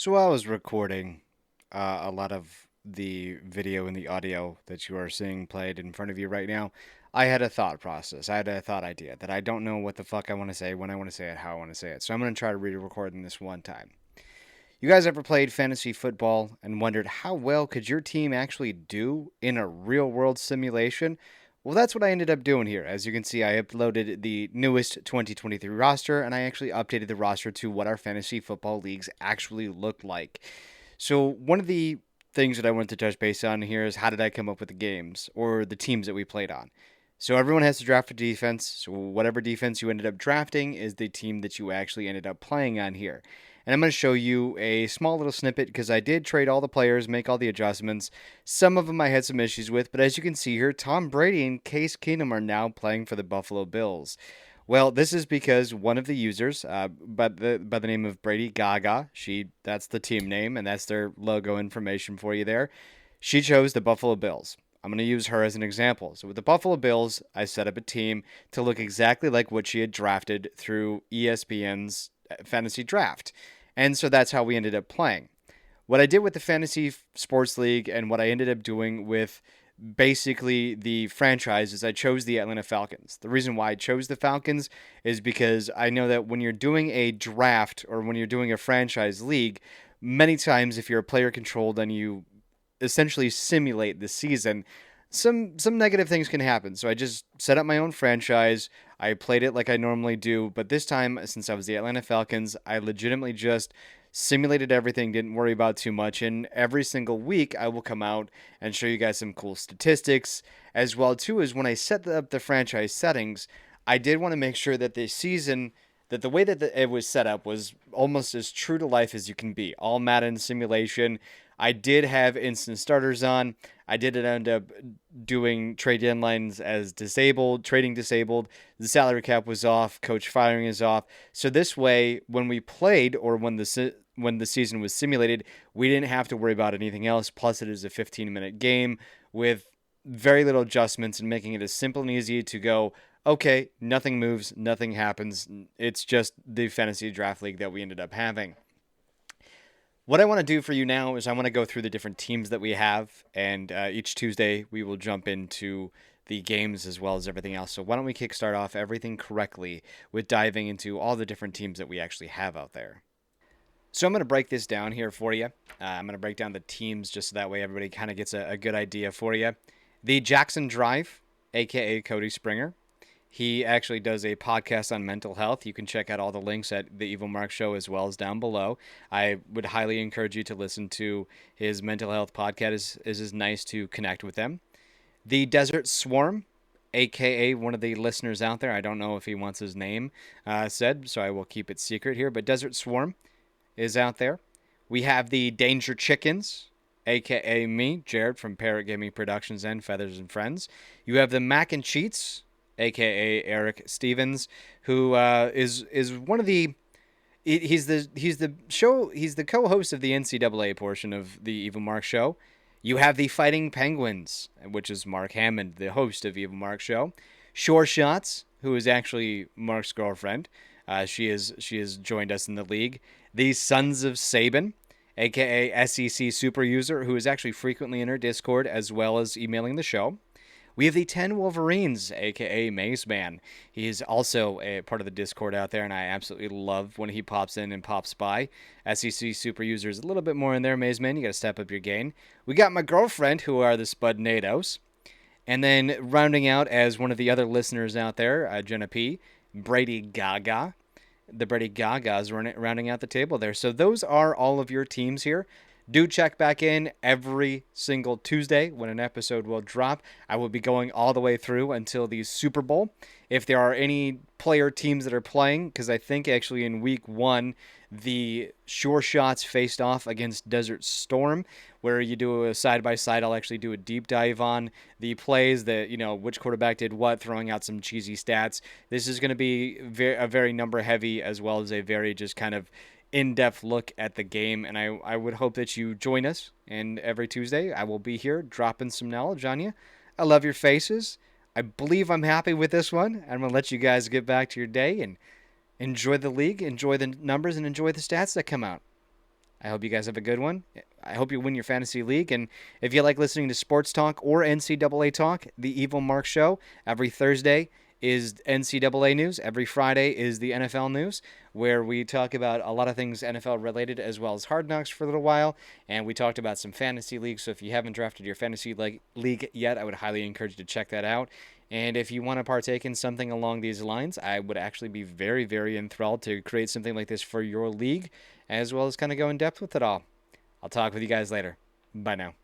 So while I was recording a lot of the video and the audio that you are seeing played in front of you right now, I had a thought process. I had a thought idea that I don't know what the fuck I want to say, when I want to say it, how I want to say it. So I'm going to try to re-record this one time. You guys ever played fantasy football and wondered how well could your team actually do in a real-world simulation? Well, that's what I ended up doing here. As you can see, I uploaded the newest 2023 roster, and I actually updated the roster to what our fantasy football leagues actually look like. So, one of the things that I wanted to touch base on here is how did I come up with the games or the teams that we played on? So, everyone has to draft a defense. So, whatever defense you ended up drafting is the team that you actually ended up playing on here. And I'm going to show you a small little snippet because I did trade all the players, make all the adjustments. Some of them I had some issues with, but as you can see here, Tom Brady and Case Keenum are now playing for the Buffalo Bills. Well, this is because one of the users, by the name of Brady Gaga, that's the team name and that's their logo information for you there. She chose the Buffalo Bills. I'm going to use her as an example. So with the Buffalo Bills, I set up a team to look exactly like what she had drafted through ESPN's fantasy draft. And so that's how we ended up playing. What I did with the fantasy sports league and what I ended up doing with basically the franchise is I chose the Atlanta Falcons. The reason why I chose the Falcons is because I know that when you're doing a draft or when you're doing a franchise league, many times if you're a player controlled and you essentially simulate the season, some negative things can happen. So I just set up my own franchise. I played it like I normally do, but this time since I was the Atlanta Falcons, I legitimately just simulated everything, didn't worry about too much, and every single week I will come out and show you guys some cool statistics as well too as when I set up the franchise settings, I did want to make sure that the season that the way that it was set up was almost as true to life as you can be. All Madden simulation. I did have instant starters on. I did end up doing trade deadlines as disabled, trading disabled. The salary cap was off. Coach firing is off. So this way, when we played or when the season was simulated, we didn't have to worry about anything else. Plus, it is a 15-minute game with very little adjustments and making it as simple and easy to go, okay, nothing moves, nothing happens. It's just the fantasy draft league that we ended up having. What I want to do for you now is I want to go through the different teams that we have, and each Tuesday we will jump into the games as well as everything else. So why don't we kickstart off everything correctly with diving into all the different teams that we actually have out there. So I'm going to break this down here for you. I'm going to break down the teams just so that way everybody kind of gets a good idea for you. The Jackson Drive, aka Cody Springer. He actually does a podcast on mental health. You can check out all the links at the Evil Mark Show as well as down below. I would highly encourage you to listen to his mental health podcast. Is nice to connect with them. The Desert Swarm, aka one of the listeners out there. I don't know if he wants his name said, so I will keep it secret here. But Desert Swarm is out there. We have the Danger Chickens, aka me, Jared from Parrot Gaming Productions and Feathers and Friends. You have the Mac and Cheats, aka Eric Stevens, who is one of the he's the co-host of the NCAA portion of the Evil Mark Show. You have the Fighting Penguins, which is Mark Hammond, the host of Evil Mark Show. Sure Shots, who is actually Mark's girlfriend. She has joined us in the league. The Sons of Saban, aka SEC Super User, who is actually frequently in our Discord as well as emailing the show. We have the 10 Wolverines, aka Maze Man. He's also a part of the Discord out there, and I absolutely love when he pops in and pops by. SEC Super Users, a little bit more in there, Maze Man. You got to step up your game. We got my girlfriend, who are the Spudnados. And then rounding out as one of the other listeners out there, Jenna P., Brady Gaga. The Brady Gagas rounding out the table there. So those are all of your teams here. Do check back in every single Tuesday when an episode will drop. I will be going all the way through until the Super Bowl. If there are any player teams that are playing, because I think actually in week one, the Sure Shots faced off against Desert Storm, where you do a side-by-side. I'll actually do a deep dive on the plays that, which quarterback did what, throwing out some cheesy stats. This is going to be a very number-heavy as well as a very just kind of in-depth look at the game, and I would hope that you join us. And every Tuesday, I will be here dropping some knowledge on you. I love your faces. I believe I'm happy with this one. I'm going to let you guys get back to your day and enjoy the league, enjoy the numbers, and enjoy the stats that come out. I hope you guys have a good one. I hope you win your fantasy league. And if you like listening to sports talk or NCAA talk, the Evil Mark Show every Thursday is NCAA news. Every Friday is the NFL news, where we talk about a lot of things NFL related, as well as Hard Knocks for a little while. And we talked about some fantasy leagues. So if you haven't drafted your fantasy league yet, I would highly encourage you to check that out. And if you want to partake in something along these lines, I would actually be very, very enthralled to create something like this for your league, as well as kind of go in depth with it all. I'll talk with you guys later. Bye now.